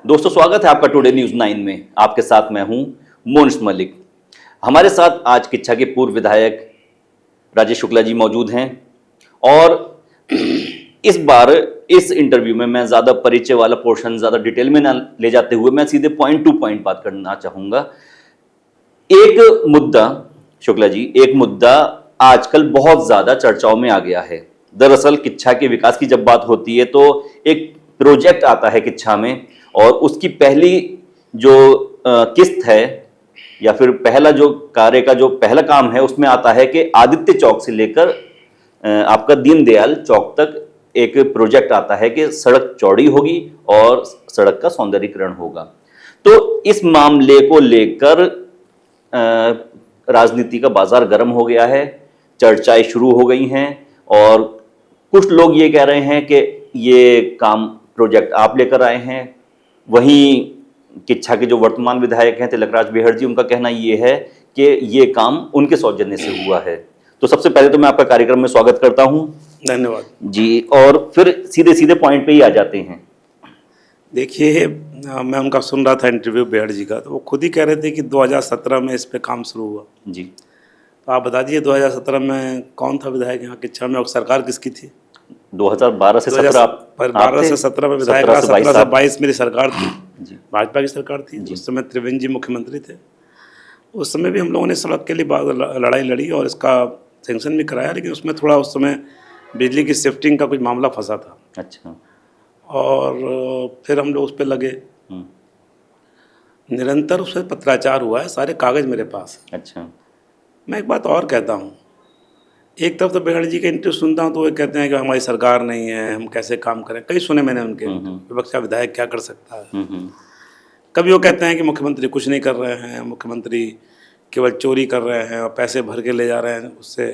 दोस्तों, स्वागत है आपका टुडे न्यूज़ 9 में। आपके साथ मैं हूं मोनिश मलिक। हमारे साथ आज किच्छा के पूर्व विधायक राजेश शुक्ला जी मौजूद हैं और इस बार इस इंटरव्यू में मैं ज़्यादा परिचय वाला पोर्शन ज़्यादा डिटेल में ना ले जाते हुए मैं सीधे पॉइंट टू पॉइंट बात करना चाहूँगा। एक मुद्दा, शुक्ला जी, एक मुद्दा आजकल बहुत ज़्यादा चर्चाओं में आ गया है। दरअसल किच्छा के विकास की जब बात होती है तो एक प्रोजेक्ट आता है किच्छा में और उसकी पहली जो किस्त है या फिर पहला जो कार्य का जो पहला काम है उसमें आता है कि आदित्य चौक से लेकर आपका दीनदयाल चौक तक एक प्रोजेक्ट आता है कि सड़क चौड़ी होगी और सड़क का सौंदर्यीकरण होगा। तो इस मामले को लेकर राजनीति का बाजार गर्म हो गया है, चर्चाएं शुरू हो गई हैं और कुछ लोग ये कह रहे हैं कि ये काम प्रोजेक्ट आप लेकर आए हैं। वहीं किच्छा के जो वर्तमान विधायक हैं तिलकराज बेहड़ जी, उनका कहना ये है कि ये काम उनके सौजन्य से हुआ है। तो सबसे पहले तो मैं आपका कार्यक्रम में स्वागत करता हूं। धन्यवाद जी। और फिर सीधे सीधे पॉइंट पे ही आ जाते हैं। देखिए, मैं उनका सुन रहा था इंटरव्यू बेहड़ जी का, तो वो खुद ही कह रहे थे कि 2017 में इस पे काम शुरू हुआ। जी। तो आप बता दीजिए 2017 में कौन था विधायक यहाँ किच्छा में और सरकार किसकी थी? 2012 से 17 12 से 17 में विधायक रहा, 17 से 22 मेरी सरकार थी, भाजपा की सरकार थी। उस समय त्रिवेंद्र जी मुख्यमंत्री थे। उस समय भी हम लोगों ने सड़क के लिए लड़ाई लड़ी और इसका सेंक्शन भी कराया, लेकिन उसमें थोड़ा उस समय बिजली की शिफ्टिंग का कुछ मामला फंसा था। अच्छा। और फिर हम लोग उस पर लगे, निरंतर उस पर पत्राचार हुआ है, सारे कागज़ मेरे पास। अच्छा। मैं एक बात और कहता हूँ, एक तरफ तो बेहड़ जी के इंटरव्यू सुनता हूँ तो वो कहते हैं कि हमारी सरकार नहीं है, हम कैसे काम करें। कई सुने मैंने उनके, विपक्ष का विधायक क्या कर सकता है। कभी वो कहते हैं कि मुख्यमंत्री कुछ नहीं कर रहे हैं, मुख्यमंत्री केवल चोरी कर रहे हैं और पैसे भर के ले जा रहे हैं, उससे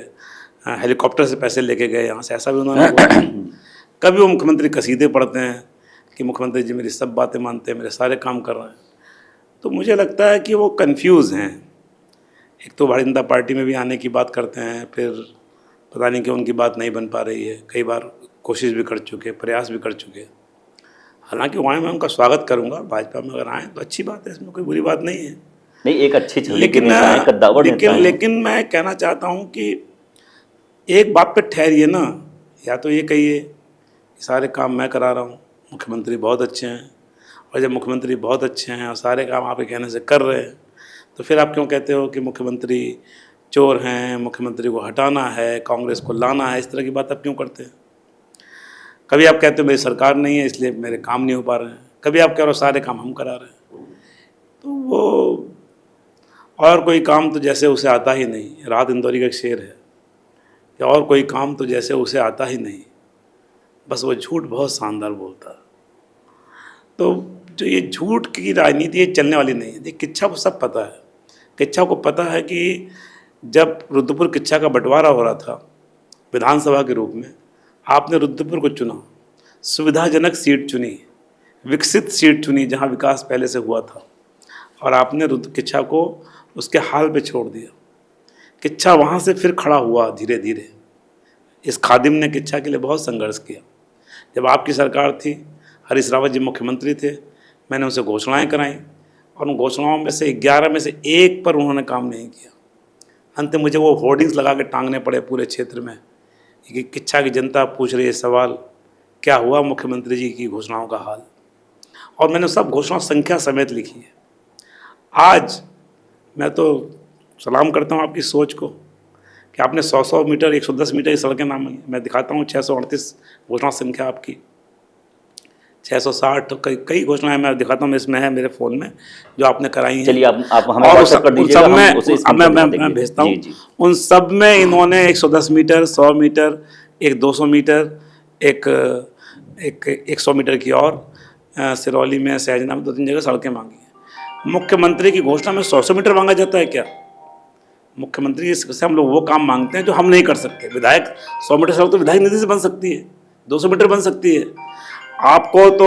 हेलीकॉप्टर से पैसे लेके गए यहाँ से, ऐसा भी उन्होंने बोला। कभी वो मुख्यमंत्री कसीदे पढ़ते हैं कि मुख्यमंत्री जी मेरी सब बातें मानते हैं, मेरे सारे काम कर रहे हैं। तो मुझे लगता है कि वो कंफ्यूज हैं। एक तो भारतीय जनता पार्टी में भी आने की बात करते हैं, फिर पता नहीं कि उनकी बात नहीं बन पा रही है। कई बार कोशिश भी कर चुके, प्रयास भी कर चुके। हालांकि वहाँ मैं उनका स्वागत करूँगा, भाजपा में अगर आएँ तो अच्छी बात है, इसमें कोई बुरी बात नहीं है। नहीं, एक अच्छी छवि के नेता हैं, कद्दावर नेता हैं। लेकिन मैं कहना चाहता हूँ कि एक बात पे ठहरिए ना, या तो ये कहिए कि सारे काम मैं करा रहा हूँ, मुख्यमंत्री बहुत अच्छे हैं, और जब मुख्यमंत्री बहुत अच्छे हैं और सारे काम आपके कहने से कर रहे हैं तो फिर आप क्यों कहते हो कि मुख्यमंत्री चोर हैं, मुख्यमंत्री को हटाना है, कांग्रेस को लाना है? इस तरह की बात आप क्यों करते हैं? कभी आप कहते हो मेरी सरकार नहीं है इसलिए मेरे काम नहीं हो पा रहे हैं, कभी आप कह रहे हो सारे काम हम करा रहे हैं। तो वो और कोई काम तो जैसे उसे आता ही नहीं। राहत इंदौरी का एक शेर है कि और कोई काम तो जैसे उसे आता ही नहीं, बस वो झूठ बहुत शानदार बोलता। तो जो ये झूठ की राजनीति ये चलने वाली नहीं है। देखिए, किच्छा को सब पता है। किच्छा को पता है कि जब रुद्रपुर किच्छा का बंटवारा हो रहा था विधानसभा के रूप में, आपने रुद्रपुर को चुना, सुविधाजनक सीट चुनी, विकसित सीट चुनी जहां विकास पहले से हुआ था, और आपने किच्छा को उसके हाल पे छोड़ दिया। किच्छा वहाँ से फिर खड़ा हुआ धीरे धीरे। इस खादिम ने किच्छा के लिए बहुत संघर्ष किया। जब आपकी सरकार थी, हरीश रावत जी मुख्यमंत्री थे, मैंने उनसे घोषणाएं कराई और उन घोषणाओं में से 11 में से एक पर उन्होंने काम नहीं किया। अंत में मुझे वो होर्डिंग्स लगा के टांगने पड़े पूरे क्षेत्र में कि किच्छा की जनता पूछ रही है सवाल, क्या हुआ मुख्यमंत्री जी की घोषणाओं का हाल। और मैंने सब घोषणा संख्या समेत लिखी है। आज मैं तो सलाम करता हूँ आपकी सोच को कि आपने 100 मीटर 110 मीटर की सड़कें नाम ली। मैं दिखाता हूँ 638 घोषणा संख्या आपकी, 660 कई घोषणाएं मैं दिखाता हूँ, इसमें है मेरे फ़ोन में जो आपने कराई हैं। चलिए, आप हमें और व्हाट्सएप कर दीजिएगा, हम उसे मैं भेजता हूँ। उन सब में इन्होंने 110 मीटर, 100 मीटर, एक 200 मीटर, एक 100 मीटर की और सिरौली में, सहजना में 2-3 जगह सड़कें मांगी हैं। मुख्यमंत्री की घोषणा में 100 मीटर मांगा जाता है क्या? मुख्यमंत्री से हम लोग वो काम मांगते हैं जो हम नहीं कर सकते। विधायक 100 मीटर सड़क तो विधायक निधि से बन सकती है, 200 मीटर बन सकती है। आपको तो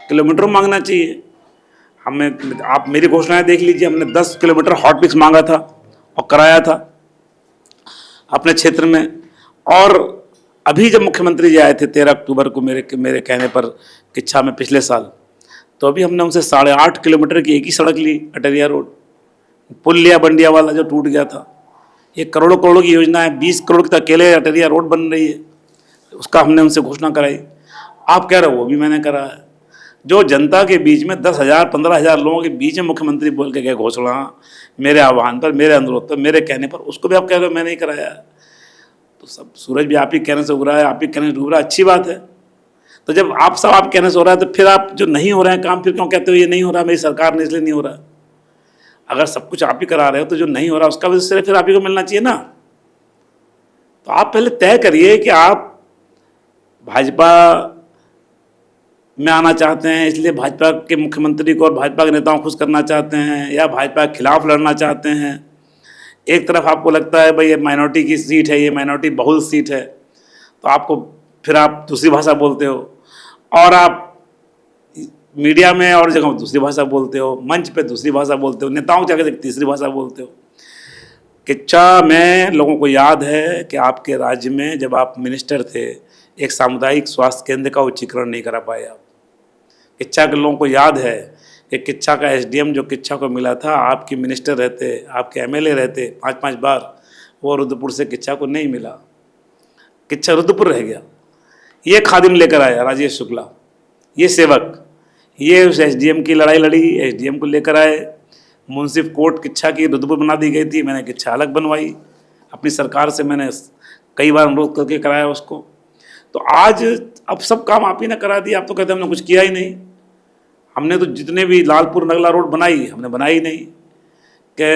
किलोमीटर मांगना चाहिए। हमें, आप मेरी घोषणाएं देख लीजिए, हमने 10 किलोमीटर हॉट मिक्स मांगा था और कराया था अपने क्षेत्र में। और अभी जब मुख्यमंत्री जी आए थे 13 अक्टूबर को मेरे कहने पर किच्छा में पिछले साल, तो अभी हमने उनसे 8.5 किलोमीटर की एक ही सड़क ली, अटरिया रोड। पुल लिया बंडिया वाला जो टूट गया था। ये करोड़ों करोड़ों की योजना है, 20 करोड़ की तो अकेले अटरिया रोड बन रही है, उसका हमने उनसे घोषणा कराई। आप कह रहे हो वो भी मैंने करा है। जो जनता के बीच में 10,000 15,000 लोगों के बीच में मुख्यमंत्री बोल के गए घोषणा, मेरे आह्वान पर, मेरे अनुरोध पर, मेरे कहने पर, उसको भी आप कह रहे हो मैंने ही कराया है। तो सब सूरज भी आप ही कहने से उग रहा है, आप ही कहने से डूब रहा है, अच्छी बात है। तो जब आप सब आप कहने से हो रहा है, तो फिर आप जो नहीं हो रहे हैं काम, फिर क्यों कहते हो ये नहीं हो रहा, मेरी सरकार ने इसलिए नहीं हो रहा। अगर सब कुछ आप ही करा रहे हो तो जो नहीं हो रहा उसका भी सिर्फ फिर आप ही को मिलना चाहिए ना। तो आप पहले तय करिए कि आप भाजपा में आना चाहते हैं, इसलिए भाजपा के मुख्यमंत्री को और भाजपा के नेताओं को खुश करना चाहते हैं, या भाजपा के खिलाफ लड़ना चाहते हैं। एक तरफ आपको लगता है भाई ये माइनॉरिटी की सीट है, ये माइनॉरिटी बहुल सीट है, तो आपको फिर आप दूसरी भाषा बोलते हो, और आप मीडिया में और जगह दूसरी भाषा बोलते हो, मंच पे दूसरी भाषा बोलते हो, नेताओं की जगह तीसरी भाषा बोलते हो। किच्चा में लोगों को याद है कि आपके राज्य में जब आप मिनिस्टर थे, एक सामुदायिक स्वास्थ्य केंद्र का उच्चीकरण नहीं करा पाए आप। किच्चा के लोगों को याद है कि किच्चा का एसडीएम जो किच्चा को मिला था, आपके मिनिस्टर रहते, आपके एमएलए रहते 5-5 बार, वो रुद्रपुर से किच्चा को नहीं मिला, किच्चा रुद्रपुर रह गया। ये खादिम लेकर आया राजेश शुक्ला, ये सेवक, ये उस एसडीएम की लड़ाई लड़ी, एसडीएम को लेकर आए। मुंसिफ कोर्ट किच्चा की रुद्रपुर बना दी गई थी, मैंने किच्चा अलग बनवाई, अपनी सरकार से मैंने कई बार अनुरोध करके कराया उसको। तो आज अब सब काम आप ही ने करा दिया। आप तो कहते हैं हमने कुछ किया ही नहीं। हमने तो जितने भी लालपुर नगला रोड बनाई, हमने बनाई नहीं। कि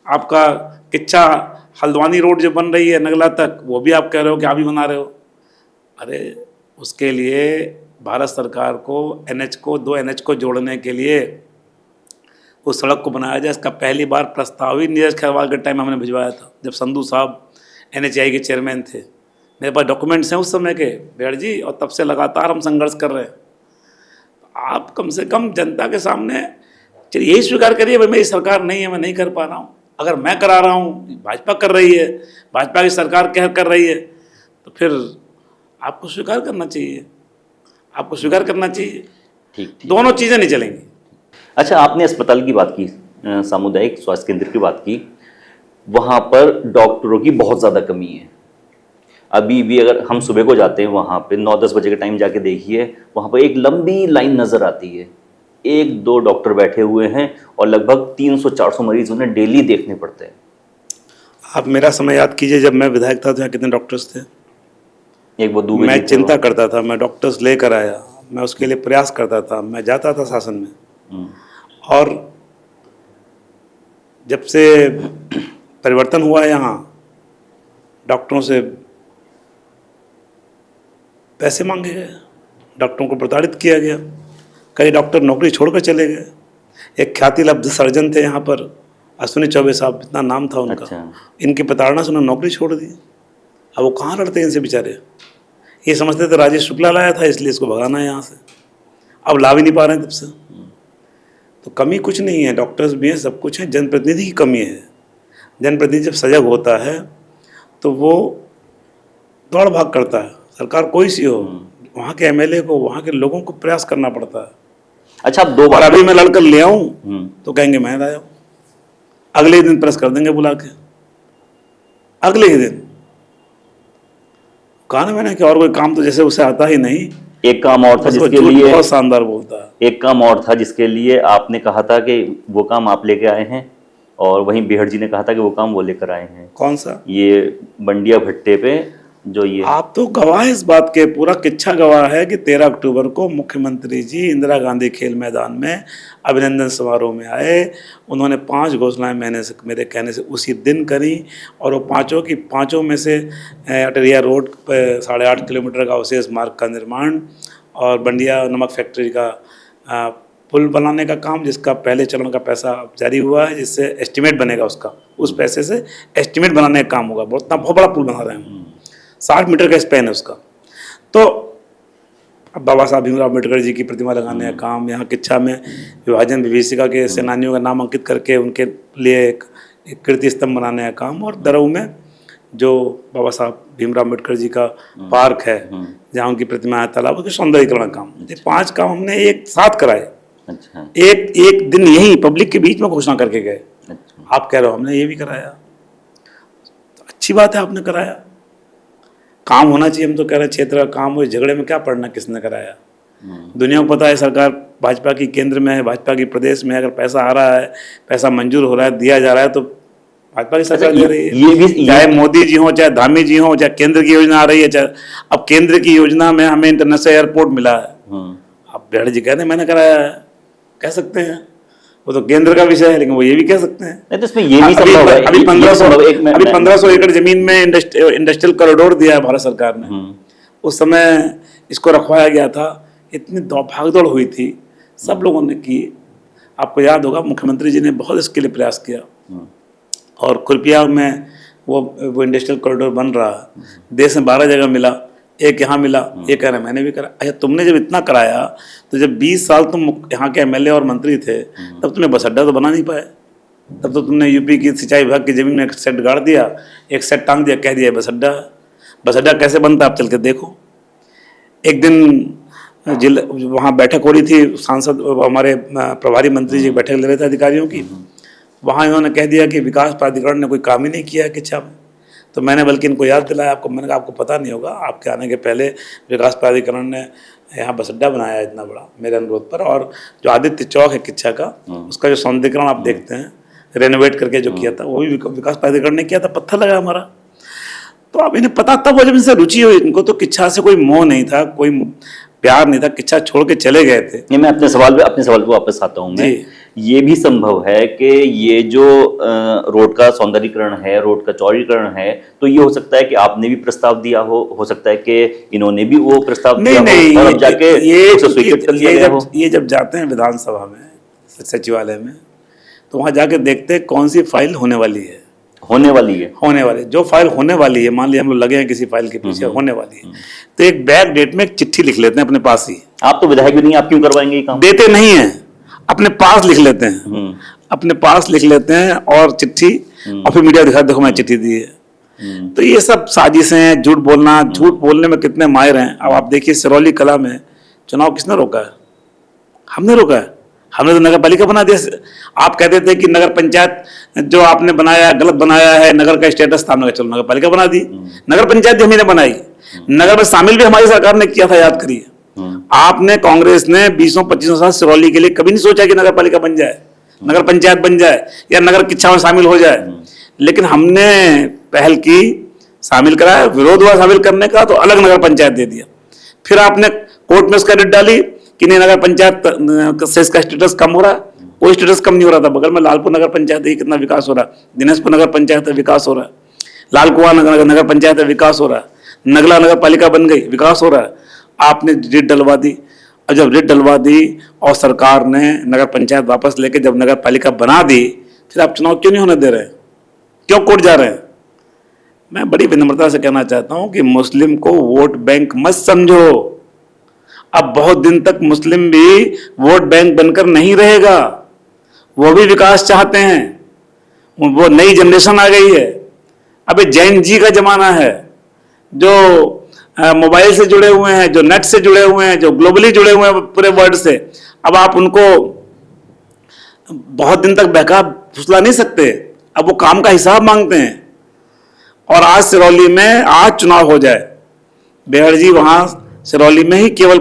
आपका किच्चा हल्द्वानी रोड जो बन रही है नगला तक, वो भी आप कह रहे हो कि आप ही बना रहे हो। अरे उसके लिए भारत सरकार को एनएच को, 2 एनएच को जोड़ने के लिए उस सड़क को बनाया जाए, इसका पहली बार प्रस्ताव ही नीरज खैरवाल के टाइम में हमने भिजवाया था, जब संधू साहब एनएचआई के चेयरमैन थे। मेरे पास डॉक्यूमेंट्स हैं उस समय के बेड़ जी, और तब से लगातार हम संघर्ष कर रहे हैं। आप कम से कम जनता के सामने चलिए यही स्वीकार करिए भाई मेरी सरकार नहीं है, मैं नहीं कर पा रहा हूँ। अगर मैं करा रहा हूँ, भाजपा कर रही है, भाजपा की सरकार कर रही है, तो फिर आपको स्वीकार करना चाहिए, आपको स्वीकार करना चाहिए। ठीक। दोनों चीज़ें नहीं चलेंगी। अच्छा, आपने अस्पताल की बात की, सामुदायिक स्वास्थ्य केंद्र की बात की, वहाँ पर डॉक्टरों की बहुत ज़्यादा कमी है। अभी भी अगर हम सुबह को जाते हैं वहाँ पे 9-10 बजे के टाइम जाके देखिए, वहाँ पर एक लंबी लाइन नज़र आती है, 1-2 डॉक्टर बैठे हुए हैं और लगभग 300-400 मरीज उन्हें डेली देखने पड़ते हैं। आप मेरा समय याद कीजिए, जब मैं विधायक था तो यहाँ कितने डॉक्टर्स थे। एक वो दुबे मैं चिंता करता था, मैं डॉक्टर्स लेकर आया, मैं उसके लिए प्रयास करता था, मैं जाता था शासन में। और जब से परिवर्तन हुआ है यहाँ, डॉक्टरों से पैसे मांगे गए, डॉक्टरों को प्रताड़ित किया गया, कई डॉक्टर नौकरी छोड़कर चले गए। एक ख्याति लब्ध सर्जन थे यहाँ पर, अश्विनी चौबे साहब, इतना नाम था उनका। अच्छा। इनकी प्रताड़ना से उन्होंने नौकरी छोड़ दी। अब वो कहाँ लड़ते हैं इनसे बेचारे। ये समझते थे राजेश शुक्ला लाया था इसलिए इसको भगाना है यहाँ से, अब ला भी नहीं पा रहे हैं तब से। तो कमी कुछ नहीं है, डॉक्टर्स भी हैं, सब कुछ है, जनप्रतिनिधि की कमी है। जनप्रतिनिधि जब सजग होता है तो वो दौड़ भाग करता है, सरकार कोई सी हो, वहाँ के एमएलए को, वहाँ के लोगों को प्रयास करना पड़ता है। अच्छा, आप 2 बार अभी मैं लड़कर ले आऊँ तो कहेंगे मैं लाया हूँ, अगले ही दिन प्रेस कर देंगे बुला के, अगले ही दिन। कहा ना मैंने कि और कोई काम तो जैसे उसे आता ही नहीं। एक काम और था जिसके लिए, बहुत शानदार बोलता है, एक काम और था जिसके लिए आपने कहा था कि वो काम आप लेके आए हैं, और वहीं बेहड़ जी ने कहा था कि वो काम वो लेकर आए हैं। कौन सा? ये बंडिया भट्टे पे जो ये, आप तो गवाह इस बात के, पूरा किच्छा गवाह है कि 13 अक्टूबर को मुख्यमंत्री जी इंदिरा गांधी खेल मैदान में अभिनंदन समारोह में आए। उन्होंने 5 घोषणाएं मेरे कहने से उसी दिन करी, और वो पाँचों की पाँचों में से अटरिया रोड पर 8.5 किलोमीटर का अवशेष मार्ग का निर्माण, और बंडिया नमक फैक्ट्री का पुल बनाने का काम, जिसका पहले चरण का पैसा जारी हुआ है, जिससे एस्टीमेट बनेगा उसका, उस पैसे से एस्टीमेट बनाने का काम होगा। बहुत बड़ा पुल बना रहे हैं, 60 मीटर का स्पैन है उसका। तो अब बाबा साहब भीमराव अम्बेडकर जी की प्रतिमा लगाने का काम, यहाँ किच्छा में विभाजन विभीषिका के सेनानियों का नाम अंकित करके उनके लिए एक कीर्ति स्तंभ बनाने का काम, और दरऊ में जो बाबा साहब भीमराव अम्बेडकर जी का पार्क है, जहाँ उनकी प्रतिमा है, तालाब के सौंदर्यीकरण काम, ये 5 काम हमने एक साथ कराए। अच्छा। एक दिन यही पब्लिक के बीच में घोषणा करके गए। अच्छा। आप कह रहे हो हमने ये भी कराया, तो अच्छी बात है, आपने कराया, काम होना चाहिए। हम तो कह रहे हैं क्षेत्र का काम हो, झगड़े में क्या पड़ना किसने कराया। दुनिया को पता है सरकार भाजपा की केंद्र में है, भाजपा की प्रदेश में है, अगर पैसा आ रहा है, पैसा मंजूर हो रहा है, दिया जा रहा है, तो भाजपा की सरकार दे रही है। चाहे मोदी जी हो, चाहे धामी जी हो, चाहे केंद्र की योजना आ रही है, चाहे अब केंद्र की योजना में हमें इंटरनेशनल एयरपोर्ट मिला है, अब बेहड़ जी कहते हैं मैंने कराया है, कह सकते हैं, वो तो केंद्र का विषय है, लेकिन वो ये भी कह सकते हैं। नहीं तो इसमें ये भी संभव है। अभी 1500 एकड़ जमीन में इंडस्ट्रियल कॉरिडोर दिया है भारत सरकार ने। उस समय इसको रखवाया गया था, इतनी भागदौड़ हुई थी, सब लोगों ने की। आपको याद होगा मुख्यमंत्री जी ने बहुत इसके लिए प्रयास किया, और खुरपिया में वो इंडस्ट्रियल कॉरिडोर बन रहा है, देश में 12 जगह मिला, एक यहाँ मिला, एक कह रहे मैंने भी करा। अच्छा, तुमने जब इतना कराया, तो जब 20 साल तुम यहाँ के एमएलए और मंत्री थे, तब तुमने बस अड्डा तो बना नहीं पाए। तब तो तुमने यूपी की सिंचाई विभाग की जमीन में एक सेट गाड़ दिया, एक सेट टांग दिया, कह दिया बस अड्डा। बस अड्डा कैसे बनता है आप चल के देखो। एक दिन वहाँ बैठक हो रही थी, सांसद हमारे प्रभारी मंत्री जी बैठक ले रहे थे अधिकारियों की, वहाँ इन्होंने कह दिया कि विकास प्राधिकरण ने कोई काम ही नहीं किया है किच्छा में। तो मैंने बल्कि इनको याद दिलाया, मैंने कहा आपको पता नहीं होगा, आपके आने के पहले विकास प्राधिकरण ने यहाँ बस अड्डा बनाया है इतना बड़ा मेरे अनुरोध पर, और जो आदित्य चौक है किच्छा का, उसका जो सौंदर्यीकरण आप देखते हैं रेनोवेट करके जो किया था, वो भी विकास प्राधिकरण ने किया था, पत्थर लगा हमारा। तो अब इन्हें पता तब वो जब इनसे रुचि हुई, इनको तो किच्छा से कोई मोह नहीं था, कोई प्यार नहीं था, किच्छा छोड़ के चले गए थे। ये मैं अपने सवाल पे वापस आता हूँ। मैं ये भी संभव है कि ये जो रोड का सौंदर्यीकरण है, रोड का चौड़ीकरण है, तो ये हो सकता है कि आपने भी प्रस्ताव दिया हो सकता है कि इन्होंने भी वो प्रस्ताव दिया हो, और अब जाके उसे स्वीकृत कर लिया गया हो। ये जब जाते हैं विधानसभा में, सचिवालय में, तो वहाँ जाके देखते हैं कौन सी फाइल होने वाली है। जो फाइल होने वाली है, मान लिया हम लोग लगे हैं किसी फाइल के पीछे, होने वाली है, तो एक बैक डेट में एक चिट्ठी लिख लेते हैं अपने पास ही। आप तो विधायक भी नहीं, आप क्यों करवाएंगे ये काम? देते नहीं है, अपने पास लिख लेते हैं, अपने पास लिख लेते हैं और चिट्ठी, और फिर मीडिया दिखा देखो मैं चिट्ठी दी है। तो ये सब साजिशें हैं, झूठ बोलना, झूठ बोलने में कितने माहिर हैं। अब आप देखिए सिरौली कला में चुनाव किसने रोका है? हमने रोका है, हमने तो नगर पालिका बना दिया। आप कहते थे कि नगर पंचायत जो आपने बनाया गलत बनाया है, नगर का स्टेटस था, हमने चलो नगर पालिका बना दी। नगर पंचायत हमने बनाई, नगर में शामिल भी हमारी सरकार ने किया था, याद करिए। आपने कांग्रेस ने 20-25 साल सिरौली के लिए कभी नहीं सोचा कि नगर पालिका बन जाए, नगर पंचायत बन जाए, या नगर किच्छा में शामिल हो जाए। लेकिन हमने पहल की, शामिल कराया, विरोध हुआ शामिल करने का, तो अलग नगर पंचायत दे दिया। फिर आपने कोर्ट में उसका रिट डाली कि नहीं नगर पंचायत से इसका स्टेटस कम हो रहा है। कोई स्टेटस कम नहीं हो रहा था। बगल में लालपुर नगर पंचायत है, कितना विकास हो रहा है, दिनेशपुर नगर पंचायत है, विकास हो रहा है, लालकुआं नगर पंचायत है, विकास हो रहा है, नगला नगर पालिका बन गई, विकास हो रहा है। आपने रिट डलवा दी, और जब रिट डलवा दी और सरकार ने नगर पंचायत वापस लेके जब नगर पालिका बना दी, फिर आप चुनाव क्यों नहीं होने दे रहे हैं? क्यों कोर्ट जा रहे हैं? मैं बड़ी विनम्रता से कहना चाहता हूं कि मुस्लिम को वोट बैंक मत समझो। अब बहुत दिन तक मुस्लिम भी वोट बैंक बनकर नहीं रहेगा, वो भी विकास चाहते हैं। वो नई जनरेशन आ गई है, अबे जैन जी का जमाना है, जो मोबाइल से जुड़े हुए हैं, जो नेट से जुड़े हुए हैं, जो ग्लोबली जुड़े हुए हैं पूरे वर्ल्ड से। अब आप उनको बहुत दिन तक बहका फुसला नहीं सकते, अब वो काम का हिसाब मांगते हैं। और आज सिरौली में आज चुनाव हो जाए, बेहड़ जी वहां सिरौली में ही केवल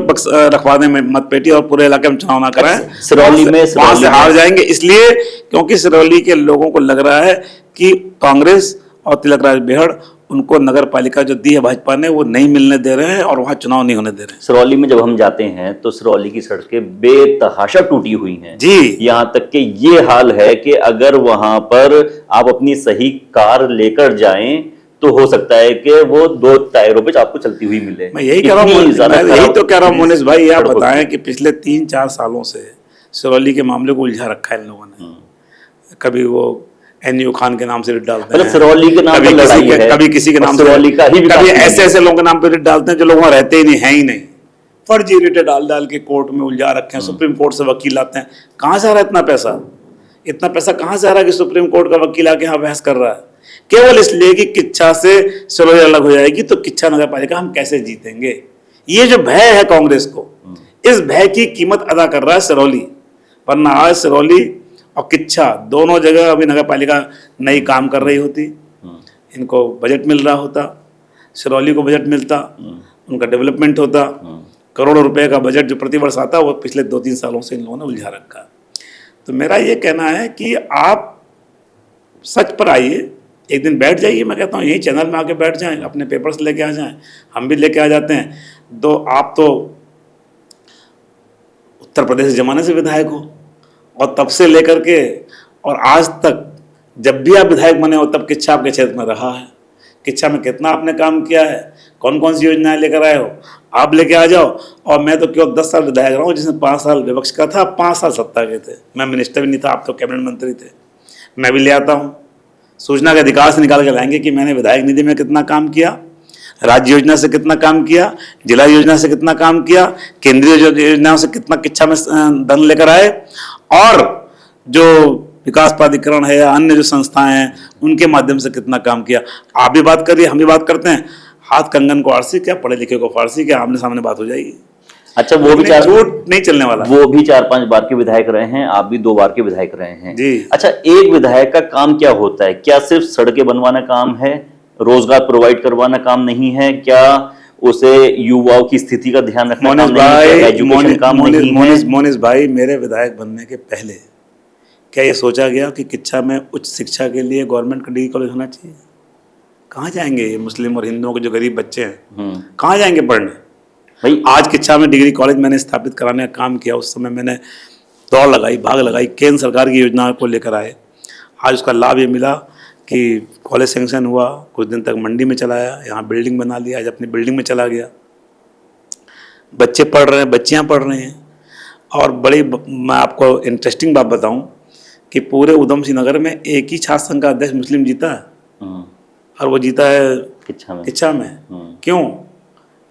रखवा दें मतपेटी, और पूरे इलाके में चुनाव ना कराएं, सिरौली में वहां से हार जाएंगे। इसलिए क्योंकि सिरौली के लोगों को लग रहा है कि कांग्रेस और तिलक राज बेहड़ उनको नगर पालिका जो दी है भाजपा ने, वो नहीं मिलने दे रहे हैं, और वहां चुनाव नहीं होने दे रहे हैं। सिरौली में जब हम जाते हैं तो सिरौली की सड़कें बेतहाशा टूटी हुई हैं जी। यहाँ तक कि ये हाल है कि अगर वहां पर आप अपनी सही कार लेकर जाएं तो हो सकता है कि वो 2 टायरों पे आपको चलती हुई मिले। मैं यही कह रहा हूँ मोनिश भाई, आप बताएं कि पिछले 3-4 सालों से सिरौली के मामले को उलझा रखा है इन लोगों ने। कभी वो एनयू खान के नाम से रिट डालते हैं, सिरौली के नाम पर लड़ाई है, कभी किसी के नाम से, कभी ऐसे लोगों के नाम पे रिट डालते हैं जो लोग वहां रहते ही नहीं, है ही नहीं, फर्जी रिट डाल के कोर्ट में उलझा रखे हैं। सुप्रीम कोर्ट से वकील आते हैं, कहाँ से आ रहा है इतना पैसा? कहाँ से आ रहा है कि सुप्रीम कोर्ट का वकील आके यहाँ बहस कर रहा है? केवल इसलिए कि किच्छा से सिरोही अलग हो जाएगी तो किच्छा नगर पालिका हम कैसे जीतेंगे। ये जो भय है कांग्रेस को, इस भय की कीमत अदा कर रहा है सिरौली। वरना आज सिरौली और किच्छा दोनों जगह अभी नगर पालिका नई काम कर रही होती, इनको बजट मिल रहा होता, सिरौली को बजट मिलता, उनका डेवलपमेंट होता। करोड़ों रुपए का बजट जो प्रतिवर्ष आता वो पिछले 2-3 सालों से इन लोगों ने उलझा रखा। तो मेरा ये कहना है कि आप सच पर आइए, एक दिन बैठ जाइए, मैं कहता हूँ यही चैनल में आके बैठ जाएं, अपने पेपर्स लेके आ जाएं, हम भी लेके आ जाते हैं। तो आप तो उत्तर प्रदेश जमाने से विधायक हो और तब से लेकर के और आज तक जब भी आप विधायक बने हो तब किच्छा आपके क्षेत्र में रहा है। किच्छा में कितना आपने काम किया है, कौन कौन सी योजनाएं लेकर आए हो, आप लेके आ जाओ। और मैं तो केवल 10 साल विधायक रहा हूँ, जिसमें 5 साल विपक्ष का था, 5 साल सत्ता के थे। मैं मिनिस्टर भी नहीं था, आप तो कैबिनेट मंत्री थे। मैं भी ले आता हूँ, सूचना के अधिकार से निकाल के लाएंगे कि मैंने विधायक निधि में कितना काम किया, राज्य योजना से कितना काम किया, जिला योजना से कितना काम किया, केंद्रीय योजनाओं से कितना किच्छा में धन लेकर आए, और जो विकास प्राधिकरण है या अन्य जो संस्थाएं हैं उनके माध्यम से कितना काम किया। आप भी बात करिए, हम भी बात करते हैं, हाथ कंगन को आरसी क्या, पढ़े लिखे को फारसी क्या, आमने सामने बात हो जाएगी। अच्छा, वो भी झूठ नहीं चलने वाला। वो भी 4-5 बार के विधायक रहे हैं, आप भी 2 बार के विधायक रहे हैं जी। अच्छा, एक विधायक का काम क्या होता है? क्या सिर्फ सड़कें बनवाना काम है, रोजगार प्रोवाइड करवाना काम नहीं है? क्या उसे युवाओं की स्थिति का ध्यान रखना काम नहीं है? एजुकेशन काम नहीं है? मोनिस भाई, मेरे विधायक बनने के पहले क्या ये सोचा गया कि किच्छा में उच्च शिक्षा के लिए गवर्नमेंट का डिग्री कॉलेज होना चाहिए? कहाँ जाएंगे ये मुस्लिम और हिंदुओं के जो गरीब बच्चे हैं, कहाँ जाएंगे पढ़ने भाई? आज किच्छा में डिग्री कॉलेज मैंने स्थापित कराने का काम किया। उस समय मैंने दौड़ लगाई, भाग लगाई, केंद्र सरकार की योजनाओं को लेकर आए। आज उसका लाभ ये मिला कि कॉलेज सेंक्शन हुआ, कुछ दिन तक मंडी में चलाया, यहाँ बिल्डिंग बना लिया, आज अपनी बिल्डिंग में चला गया, बच्चे पढ़ रहे हैं, बच्चियाँ पढ़ रहे हैं। और बड़ी मैं आपको इंटरेस्टिंग बात बताऊँ कि पूरे उधम सिंह नगर में एक ही छात्र संघ का अध्यक्ष मुस्लिम जीता है, और वो जीता है किच्छा में। क्यों?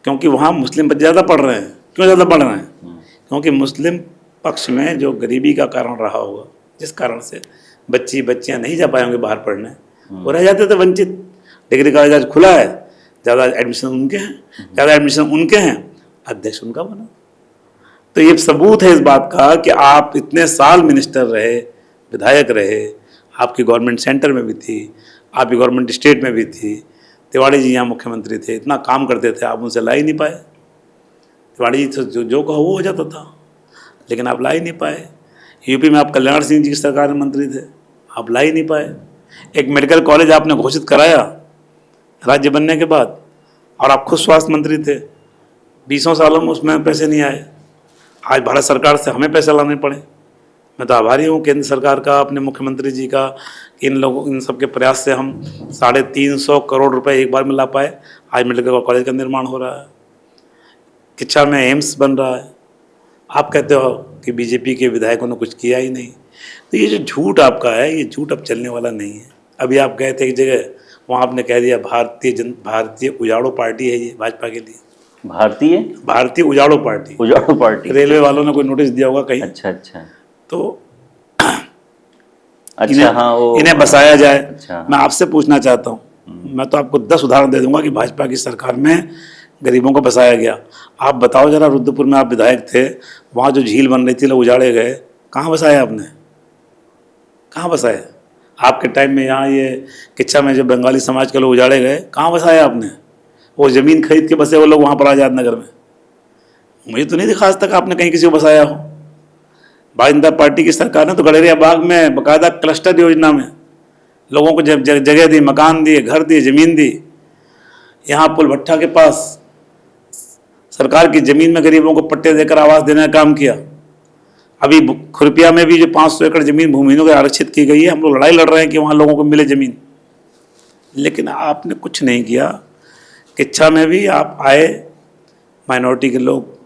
क्योंकि वहाँ मुस्लिम बच्चे ज़्यादा पढ़ रहे हैं। क्यों ज़्यादा पढ़ रहे हैं? क्योंकि मुस्लिम पक्ष में जो गरीबी का कारण रहा होगा, जिस कारण से बच्चियाँ नहीं जा पाए होंगे बाहर पढ़ने, वो रह जाते थे वंचित। डिग्री कॉलेज आज खुला है, ज़्यादा एडमिशन उनके हैं, अध्यक्ष उनका बना। तो ये सबूत है इस बात का कि आप इतने साल मिनिस्टर रहे, विधायक रहे, आपकी गवर्नमेंट सेंटर में भी थी, आपकी गवर्नमेंट स्टेट में भी थी, तिवाड़ी जी यहाँ मुख्यमंत्री थे, इतना काम करते थे, आप उनसे ला ही नहीं पाए। तिवाड़ी जी तो जो कहो वो हो जाता था, लेकिन आप ला ही नहीं पाए। यूपी में आप कल्याण सिंह जी की सरकार में मंत्री थे, आप ला ही नहीं पाए। एक मेडिकल कॉलेज आपने घोषित कराया राज्य बनने के बाद, और आप खुद स्वास्थ्य मंत्री थे, 20 सालों में उसमें पैसे नहीं आए। आज भारत सरकार से हमें पैसे लाने पड़े। मैं तो आभारी हूँ केंद्र सरकार का, अपने मुख्यमंत्री जी का, इन सब के प्रयास से हम 350 करोड़ रुपए एक बार में ला पाए। आज मेडिकल कॉलेज का निर्माण हो रहा है, किच्छा में एम्स बन रहा है। आप कहते हो कि बीजेपी के विधायकों ने कुछ किया ही नहीं। तो ये जो झूठ आपका है, ये झूठ अब चलने वाला नहीं है। अभी आप गए थे एक जगह, वहाँ आपने कह दिया भारतीय उजाड़ो पार्टी है ये भाजपा के लिए। भारतीय उजाड़ो पार्टी। रेलवे वालों ने कोई नोटिस दिया होगा कहीं। अच्छा। तो अच्छा, हाँ, इन्हें बसाया जाए। अच्छा। मैं आपसे पूछना चाहता हूँ, मैं तो आपको 10 उदाहरण दे दूंगा कि भाजपा की सरकार में गरीबों को बसाया गया। आप बताओ जरा, रुद्रपुर में आप विधायक थे, वहाँ जो झील बन रही थी, लोग उजाड़े गए, कहाँ बसाया आपने? कहाँ बसाया? आपके टाइम में यहाँ ये किच्छा में जो बंगाली समाज के लोग उजाड़े गए, कहाँ बसाया आपने? वो ज़मीन खरीद के बसे वो लोग वहाँ पर आज़ाद नगर में। मुझे तो नहीं दिखा आज तक आपने कहीं किसी को बसाया हो। भारतीय जनता पार्टी की सरकार ने तो गलेरिया बाग में बाकायदा क्लस्टर योजना में लोगों को जगह दी, मकान दिए, घर दिए, ज़मीन दी। यहाँ पुल भट्टा के पास सरकार की ज़मीन में गरीबों को पट्टे देकर आवास देने का काम किया। अभी खुरपिया में भी जो 500 एकड़ ज़मीन भूमिहीनों को आरक्षित की गई है, हम लोग लड़ाई लड़ रहे हैं कि वहाँ लोगों को मिले ज़मीन, लेकिन आपने कुछ नहीं किया। किच्छा में भी आप आए, माइनॉरिटी के लोग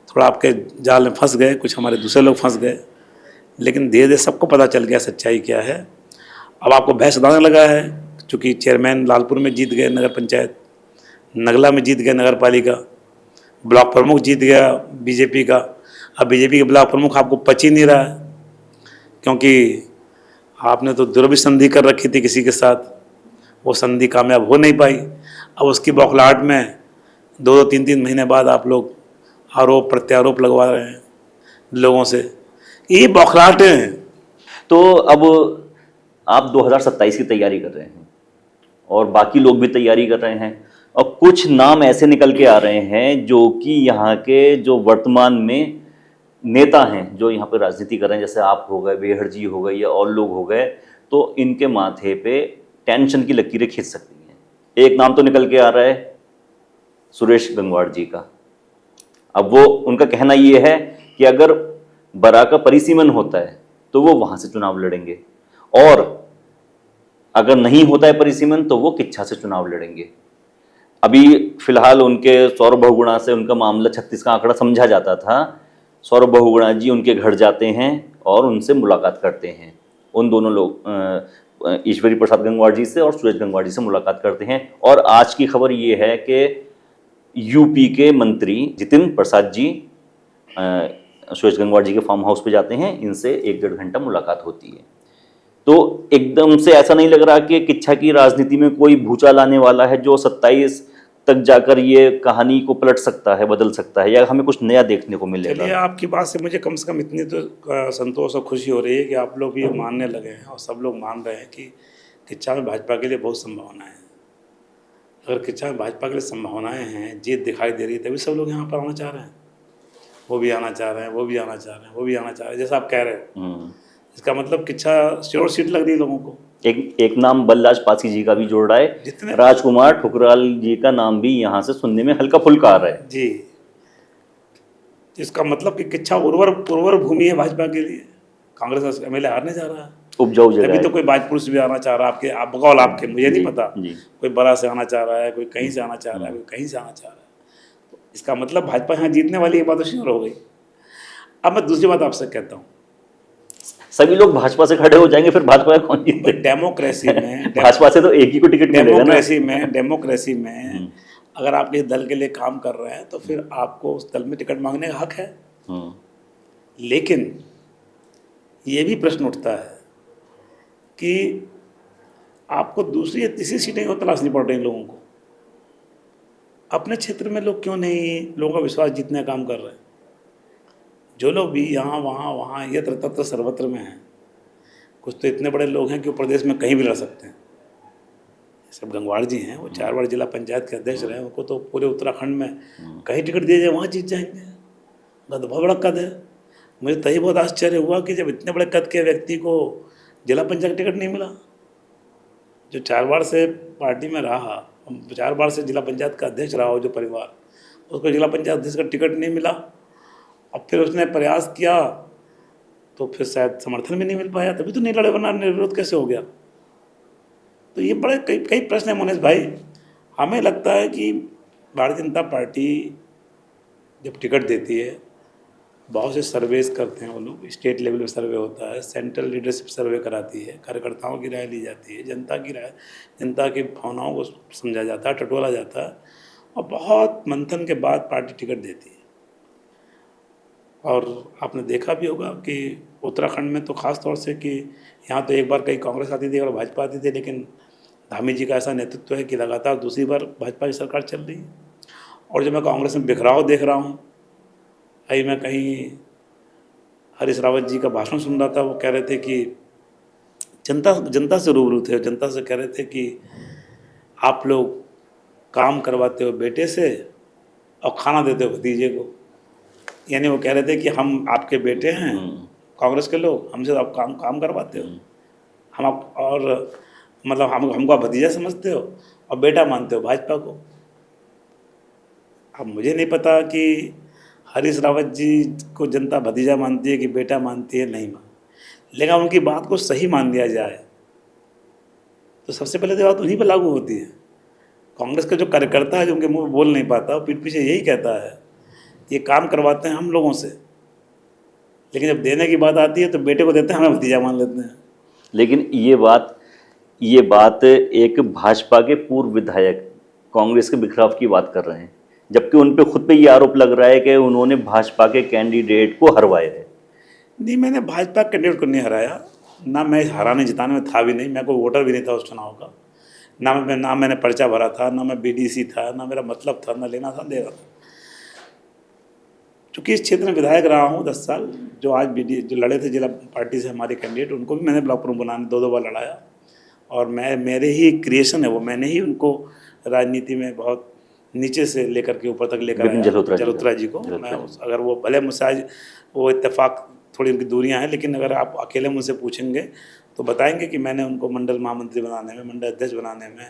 थोड़ा आपके जाल में फंस गए, कुछ हमारे दूसरे लोग फंस गए, लेकिन धीरे धीरे सबको पता चल गया सच्चाई क्या है। अब आपको भय सताने लगा है, चूँकि चेयरमैन लालपुर में जीत गए नगर पंचायत, नगला में जीत गए नगर पालिका, ब्लॉक प्रमुख जीत गया बीजेपी का। अब बीजेपी के ब्लॉक प्रमुख आपको पच ही नहीं रहा है, क्योंकि आपने तो दुर्भिसंधि कर रखी थी किसी के साथ। वो संधि कामयाब हो नहीं पाई। अब उसकी बौखलाहट में 2-3 महीने बाद आप लोग आरोप प्रत्यारोप लगवा रहे हैं लोगों से। ये बौखलाहटें हैं। तो अब आप 2027 की तैयारी कर रहे हैं और बाकी लोग भी तैयारी कर रहे हैं, और कुछ नाम ऐसे निकल के आ रहे हैं जो कि यहाँ के जो वर्तमान में नेता हैं जो यहाँ पे राजनीति कर रहे हैं, जैसे आप हो गए, बेहड़ जी हो गए या और लोग हो गए, तो इनके माथे पे टेंशन की लकीरें खींच सकती हैं। एक नाम तो निकल के आ रहा है सुरेश गंगवार जी का। अब वो उनका कहना ये है कि अगर बरा का परिसीमन होता है तो वो वहाँ से चुनाव लड़ेंगे, और अगर नहीं होता है परिसीमन तो वो किच्छा से चुनाव लड़ेंगे। अभी फिलहाल उनके सौरभ बहुगुणा से उनका मामला 36 का आंकड़ा समझा जाता था। सौरभ बहुगुणा जी उनके घर जाते हैं और उनसे मुलाकात करते हैं। उन दोनों लोग ईश्वरी प्रसाद गंगवार जी से और सुरेश गंगवार जी से मुलाकात करते हैं। और आज की खबर ये है कि यूपी के मंत्री जितिन प्रसाद जी सुरेश गंगवार जी के फार्म हाउस पे जाते हैं, इनसे 1-1.5 घंटा मुलाकात होती है। तो एकदम से ऐसा नहीं लग रहा कि किच्छा की राजनीति में कोई भूचाल आने वाला है जो 27 तक जाकर ये कहानी को पलट सकता है, बदल सकता है, या हमें कुछ नया देखने को चलिए, मिलेगा। आपकी बात से मुझे कम से कम इतनी तो संतोष और खुशी हो रही है कि आप लोग भी ये मानने लगे हैं और सब लोग मान रहे हैं कि किच्छा में भाजपा के लिए बहुत संभावनाएं हैं। अगर किच्छा में भाजपा के लिए संभावनाएं हैं, जीत दिखाई दे रही है, तभी सब लोग यहाँ पर आना चाह रहे हैं। वो भी आना चाह रहे हैं, वो भी आना चाह रहे हैं, वो भी आना चाह रहे हैं, जैसा आप कह रहे हो। इसका मतलब किच्छा श्योर सीट लग रही है लोगों को। एक नाम बलराज पासी जी का भी जोड़ रहा है, जितने राजकुमार ठुकराल जी का नाम भी यहाँ से सुनने में हल्का फुल्का आ रहा है जी। इसका मतलब कि किच्छा उर्वर भूमि है भाजपा के लिए। कांग्रेस का एमएलए हारने जा रहा है, उपजाऊ जगह तभी तो है। कोई बाजपुर से भी आना चाह रहा है। आप बकौल आपके, मुझे नहीं पता, जी। कोई बड़ा से आना चाह रहा है, कोई कहीं से आना चाह रहा है, कोई कहीं से आना चाह रहा है। तो इसका मतलब भाजपा यहाँ जीतने वाली ये बात तो श्योर हो गई। अब मैं दूसरी बात आपसे कहता हूँ, सभी लोग भाजपा से खड़े हो जाएंगे, फिर भाजपा का कौन जीते? डेमोक्रेसी में भाजपा से तो एक ही को टिकट मिलेगा ना। डेमोक्रेसी में अगर आप किसी दल के लिए काम कर रहे हैं तो फिर आपको उस दल में टिकट मांगने का हक है। लेकिन ये भी प्रश्न उठता है कि आपको दूसरी या तीसरी सीटें क्यों तलाशनी पड़ रही लोगों को? अपने क्षेत्र में लोग क्यों नहीं लोगों का विश्वास जीतने का काम कर रहे हैं? जो लोग भी यहाँ वहाँ यत्र तत्र सर्वत्र में हैं, कुछ तो इतने बड़े लोग हैं कि वो प्रदेश में कहीं भी लड़ सकते हैं। सब गंगवार जी हैं, वो 4 बार जिला पंचायत के अध्यक्ष रहे, उनको तो पूरे उत्तराखंड में कहीं टिकट दिया जाए वहाँ जीत जाएंगे। बहुत बड़ा कद है। मुझे तभी बहुत आश्चर्य हुआ कि जब इतने बड़े कद के व्यक्ति को जिला पंचायत टिकट नहीं मिला, जो 4 बार से पार्टी में रहा, 4 बार से जिला पंचायत का अध्यक्ष रहा हो जो परिवार, उसको जिला पंचायत अध्यक्ष का टिकट नहीं मिला। अब फिर उसने प्रयास किया तो फिर शायद समर्थन भी नहीं मिल पाया, तभी तो नहीं लड़े, वरना निर्विरोध कैसे हो गया? तो ये बड़े कई प्रश्न हैं मोनेश भाई। हमें लगता है कि भारतीय जनता पार्टी जब टिकट देती है, बहुत से सर्वेस करते हैं वो लोग, स्टेट लेवल पे सर्वे होता है, सेंट्रल लीडरशिप सर्वे कराती है, कार्यकर्ताओं की राय ली जाती है, जनता की राय, जनता की भावनाओं को समझा जाता है, टटोला जाता है, और बहुत मंथन के बाद पार्टी टिकट देती है। और आपने देखा भी होगा कि उत्तराखंड में तो ख़ास तौर से कि यहाँ तो एक बार कहीं कांग्रेस आती थी और भाजपा आती थी, लेकिन धामी जी का ऐसा नेतृत्व है कि लगातार दूसरी बार भाजपा की सरकार चल रही है। और जब मैं कांग्रेस में बिखराव देख रहा हूँ, अभी मैं कहीं हरीश रावत जी का भाषण सुन रहा था, वो कह रहे थे कि जनता से रूबरू थे, जनता से कह रहे थे कि आप लोग काम करवाते हो बेटे से और खाना देते हो भतीजे को। यानी वो कह रहे थे कि हम आपके बेटे हैं कांग्रेस के लोग, हमसे आप काम करवाते हो, हम आप और मतलब हमको आप भतीजा समझते हो और बेटा मानते हो भाजपा को। अब मुझे नहीं पता कि हरीश रावत जी को जनता भतीजा मानती है कि बेटा मानती है, नहीं लेकिन उनकी बात को सही मान दिया जाए तो सबसे पहले तो बात उन्हीं पर लागू होती है। कांग्रेस का जो कार्यकर्ता है, जो उनके मुंह में बोल नहीं पाता, वो पीठ पीछे यही कहता है ये काम करवाते हैं हम लोगों से, लेकिन जब देने की बात आती है तो बेटे को देते हैं, हमें भतीजा मान लेते हैं। लेकिन ये बात एक भाजपा के पूर्व विधायक कांग्रेस के बिखराव की बात कर रहे हैं, जबकि उन पे खुद पे ये आरोप लग रहा है कि उन्होंने भाजपा के कैंडिडेट को हरवाया है। नहीं, मैंने भाजपा कैंडिडेट को नहीं हराया, ना मैं हराने जिताने में था भी नहीं, मैं कोई वोटर भी नहीं था उस चुनाव का। ना मैंने पर्चा भरा था, ना मैं बीडीसी था, ना मेरा मतलब था, ना लेना था देना था। चूँकि इस क्षेत्र में विधायक रहा हूँ 10 साल, जो आज जो लड़े थे जिला पार्टी से हमारे कैंडिडेट, उनको भी मैंने ब्लॉक प्रमुख बनाने 2 बार लड़ाया। और मेरे ही क्रिएशन है वो, मैंने ही उनको राजनीति में बहुत नीचे से लेकर के ऊपर तक लेकर विपिन आया, जल्होत्रा जी को। मैं अगर वो भले मुझसे आज वो इत्तेफाक थोड़ी उनकी दूरियां हैं, लेकिन अगर आप अकेले मुझसे पूछेंगे तो बताएंगे कि मैंने उनको मंडल महामंत्री बनाने में, मंडल अध्यक्ष बनाने में,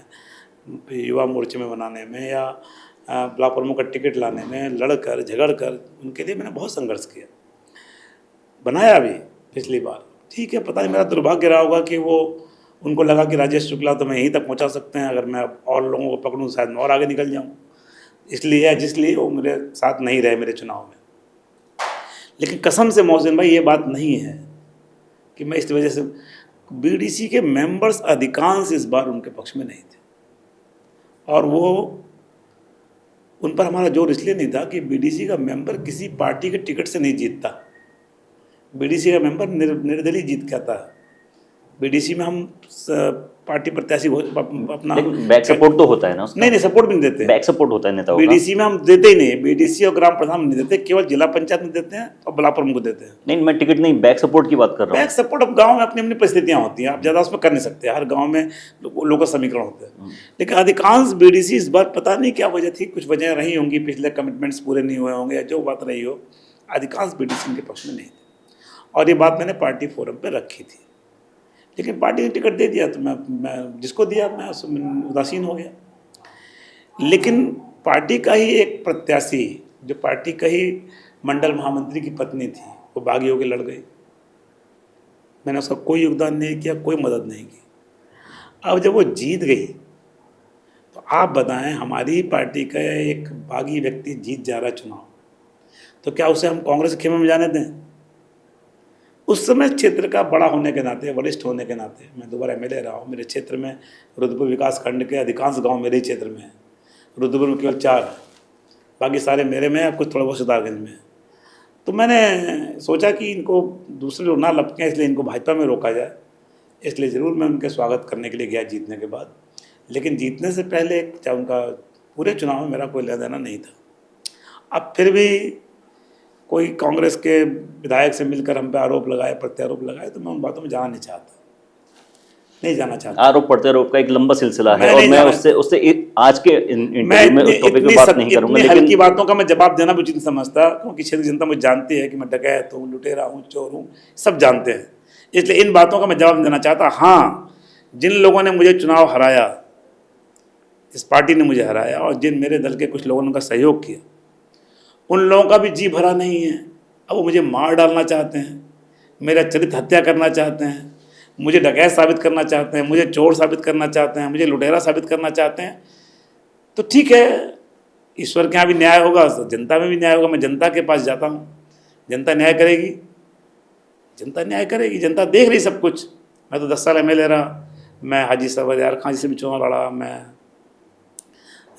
युवा मोर्चे में बनाने में, या ब्लॉक प्रमुख का टिकट लाने में लड़कर झगड़कर उनके लिए मैंने बहुत संघर्ष किया, बनाया भी पिछली बार। ठीक है, पता नहीं मेरा दुर्भाग्य रहा होगा कि वो उनको लगा कि राजेश शुक्ला तो मैं यहीं तक पहुंचा सकते हैं, अगर मैं और लोगों को पकड़ूं शायद मैं और आगे निकल जाऊं, इसलिए जिसलिए वो मेरे साथ नहीं रहे मेरे चुनाव में। लेकिन कसम से मोहसिन भाई, ये बात नहीं है कि मैं इस वजह से, बीडीसी के मेंबर्स अधिकांश इस बार उनके पक्ष में नहीं थे, और वो उन पर हमारा जोर इसलिए नहीं था कि बीडीसी का मेंबर किसी पार्टी के टिकट से नहीं जीतता। बीडीसी का मेंबर निर्दलीय जीत के आता है। बीडीसी में हम पार्टी प्रत्याशी अपना, लेकिन बैक सपोर्ट तो होता है ना उसका? नहीं, सपोर्ट भी नहीं देते। बैक सपोर्ट होता है नेताओं का? बीडीसी में हम देते ही नहीं, बीडीसी और ग्राम प्रधान नहीं देते, केवल जिला पंचायत में देते हैं और ब्लॉक प्रमुख को देते हैं। नहीं, मैं टिकट नहीं, बैक सपोर्ट की बात कर रहा हूँ। बैक सपोर्ट अब गांव में अपनी अपनी परिस्थितियां होती हैं, आप ज़्यादा उसमें कर नहीं सकते, हर गांव में लोगों का समीकरण होते हैं। लेकिन अधिकांश बीडीसी इस बार पता नहीं क्या वजह थी, कुछ वजह रही होंगी, पिछले कमिटमेंट्स पूरे नहीं हुए होंगे या जो बात रही हो, अधिकांश बीडीसी के पक्ष में नहीं थे। और ये बात मैंने पार्टी फोरम पर रखी थी, लेकिन पार्टी ने टिकट दे दिया तो मैं जिसको दिया मैं उसमें उदासीन हो गया। लेकिन पार्टी का ही एक प्रत्याशी, जो पार्टी का ही मंडल महामंत्री की पत्नी थी, वो बागी होकर लड़ गई। मैंने उसका कोई योगदान नहीं किया, कोई मदद नहीं की। अब जब वो जीत गई तो आप बताएं, हमारी पार्टी का एक बागी व्यक्ति जीत जा रहा है चुनाव, तो क्या उसे हम कांग्रेस के खेमे में जाने दें? उस समय क्षेत्र का बड़ा होने के नाते, वरिष्ठ होने के नाते, मैं दोबारा एमएलए रहा हूँ। मेरे क्षेत्र में रुद्रपुर विकास खंड के अधिकांश गांव मेरे ही क्षेत्र में है। रुद्रपुर में केवल 4 है, बाकी सारे मेरे में है, कुछ थोड़ा बहुत सितारगंज में है। तो मैंने सोचा कि इनको दूसरे लोग ना लपकें, इसलिए इनको भाजपा में रोका जाए। इसलिए ज़रूर मैं उनके स्वागत करने के लिए गया जीतने के बाद, लेकिन जीतने से पहले चाहे उनका पूरे चुनाव में मेरा कोई लेना देना नहीं था। अब फिर भी कोई कांग्रेस के विधायक से मिलकर हम पे आरोप लगाए, प्रत्यारोप लगाए, तो मैं उन बातों में जाना नहीं चाहता। आरोप प्रत्यारोप का एक लंबा सिलसिला है, और मैं उससे आज के इंटरव्यू में उस टॉपिक पे बात नहीं करूंगा। लेकिन हल्की बातों का मैं जवाब देना भी उचित समझता, क्योंकि क्षेत्र जनता मुझे जानती है कि मैं डकैत हूँ, लुटेरा हूँ, चोर हूँ, सब जानते हैं। इसलिए इन बातों का मैं जवाब देना चाहता। हाँ, जिन लोगों ने मुझे चुनाव हराया, इस पार्टी ने मुझे हराया, और जिन मेरे दल के कुछ लोगों ने उनका सहयोग किया, उन लोगों का भी जी भरा नहीं है। अब वो मुझे मार डालना चाहते हैं, मेरा चरित्र हत्या करना चाहते हैं, मुझे डकैत साबित करना चाहते हैं, मुझे चोर साबित करना चाहते हैं, मुझे लुटेरा साबित करना चाहते हैं। तो ठीक है, ईश्वर के यहाँ भी न्याय होगा, जनता में भी न्याय होगा। मैं जनता के पास जाता हूँ, जनता न्याय करेगी, जनता देख रही सब कुछ। मैं तो 10 साल एमएलए रहा, मैं हाजी सरवर यार खान जी से भी चुनाव लड़ा, मैं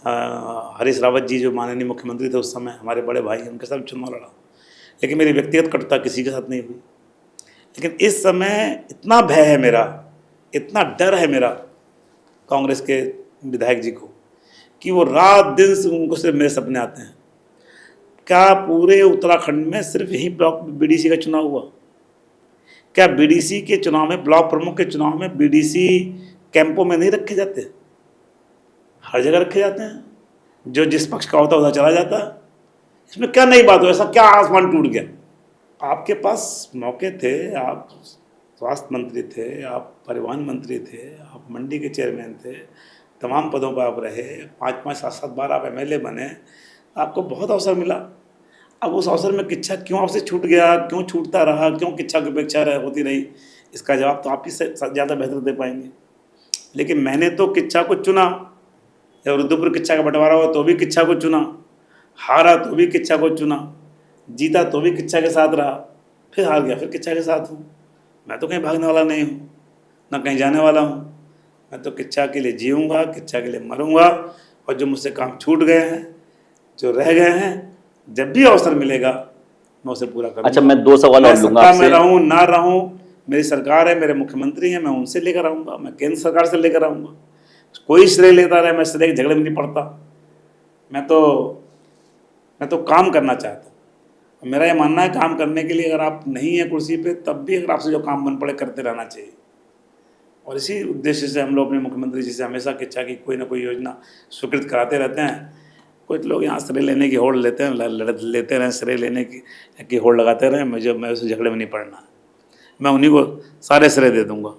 हरीश रावत जी जो माननीय मुख्यमंत्री थे उस समय, हमारे बड़े भाई, उनके साथ चुनाव लड़ा। लेकिन मेरी व्यक्तिगत कटुता किसी के साथ नहीं हुई। लेकिन इस समय इतना भय है मेरा, इतना डर है मेरा कांग्रेस के विधायक जी को, कि वो रात दिन से उनको सिर्फ मेरे सपने आते हैं। क्या पूरे उत्तराखंड में सिर्फ यही ब्लॉक बीडीसी का चुनाव हुआ? क्या बीडीसी के चुनाव में, ब्लॉक प्रमुख के चुनाव में बीडीसी कैंपों में नहीं रखे जाते? हर जगह रखे जाते हैं, जो जिस पक्ष का होता है उधर चला जाता है। इसमें क्या नई बात हो? ऐसा क्या आसमान टूट गया? आपके पास मौके थे, आप स्वास्थ्य मंत्री थे, आप परिवहन मंत्री थे, आप मंडी के चेयरमैन थे, तमाम पदों पर आप रहे, 5-5, 7-7 बार आप एमएलए बने, आपको बहुत अवसर मिला। अब उस अवसर में किच्छा क्यों आपसे छूट गया, क्यों छूटता रहा, क्यों किच्छा की उपेक्षा होती रही? इसका जवाब तो आप ही से ज़्यादा बेहतर दे पाएंगे। लेकिन मैंने तो किच्छा को चुना। जब रुद्रपुर किच्छा का बंटवारा हुआ तो भी किच्छा को चुना, हारा तो भी किच्छा को चुना, जीता तो भी किच्छा के साथ रहा, फिर हार गया फिर किच्छा के साथ हूँ। मैं तो कहीं भागने वाला नहीं हूँ, ना कहीं जाने वाला हूँ। मैं तो किच्छा के लिए जीऊँगा, किच्छा के लिए मरूँगा, और जो मुझसे काम छूट गए हैं, जो रह गए हैं, जब भी अवसर मिलेगा मैं उसे पूरा करूँगा। अच्छा, मैं 2 सवाल और लूँगा आपसे। मैं रहूँ ना रहूँ, मेरी सरकार है, मेरे मुख्यमंत्री हैं, मैं उनसे लेकर आऊँगा, मैं केंद्र सरकार से लेकर आऊँगा। कोई श्रेय लेता रहे, मैं श्रेय के झगड़े में नहीं पड़ता। मैं तो काम करना चाहता हूँ। मेरा ये मानना है काम करने के लिए अगर आप नहीं हैं कुर्सी पे, तब भी अगर आपसे जो काम बन पड़े करते रहना चाहिए। और इसी उद्देश्य से हम लोग अपने मुख्यमंत्री जी से हमेशा की इच्छा की कोई ना कोई योजना स्वीकृत कराते रहते हैं। कुछ लोग यहाँ श्रेय लेने की होड़ लेते हैं, लेते रहें, श्रेय लेने की होड़ लगाते रहें। मैं उस झगड़े में नहीं पड़ना। मैं उन्हीं को सारे श्रेय दे दूंगा।